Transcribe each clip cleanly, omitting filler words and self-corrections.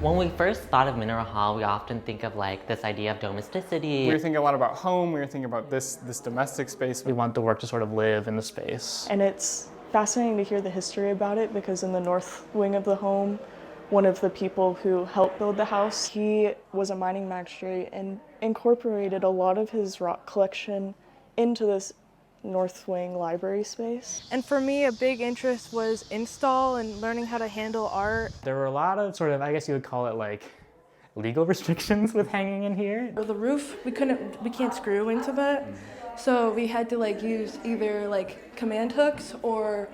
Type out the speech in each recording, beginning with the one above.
When we first thought of Mineral Hall, we often think of like this idea of domesticity. We were thinking a lot about home, we were thinking about this domestic space. We want the work to sort of live in the space. And it's fascinating to hear the history about it because in the north wing of the home, one of the people who helped build the house, he was a mining magistrate and incorporated a lot of his rock collection into this north wing library space. And for me, a big interest was install and learning how to handle art. There were a lot of sort of, I guess you would call it like legal restrictions with hanging in here. The roof, we can't screw into that. So we had to like use either like command hooks or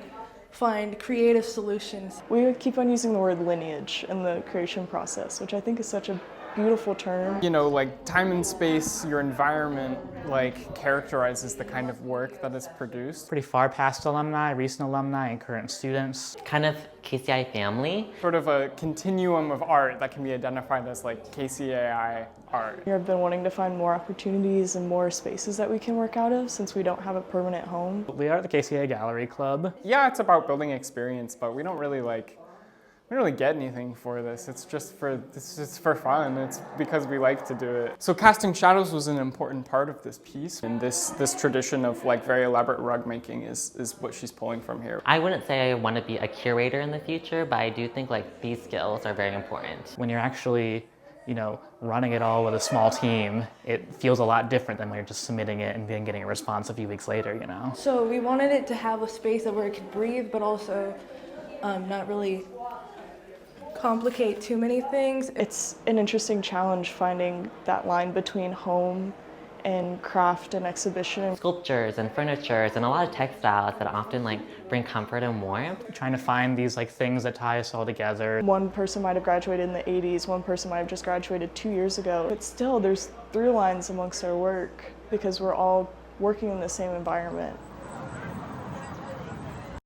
find creative solutions. We would keep on using the word lineage in the creation process, which I think is such a beautiful term. You know, like time and space, your environment, like characterizes the kind of work that is produced. Pretty far past alumni, recent alumni, and current students. Kind of KCAI family. Sort of a continuum of art that can be identified as like KCAI art. I've been wanting to find more opportunities and more spaces that we can work out of since we don't have a permanent home. We are at the KCAI Gallery Club. Yeah, it's about building experience, but we don't really get anything for this. It's for fun. It's because we like to do it. So casting shadows was an important part of this piece, and this tradition of like very elaborate rug making is what she's pulling from here. I wouldn't say I want to be a curator in the future, but I do think like these skills are very important. When you're actually, running it all with a small team, it feels a lot different than when you're just submitting it and then getting a response a few weeks later, So we wanted it to have a space where it could breathe, but also not really complicate too many things. It's an interesting challenge finding that line between home and craft and exhibition. Sculptures and furnitures and a lot of textiles that often like bring comfort and warmth. Trying to find these like things that tie us all together. One person might have graduated in the 80s, one person might have just graduated 2 years ago. But still, there's through lines amongst our work because we're all working in the same environment.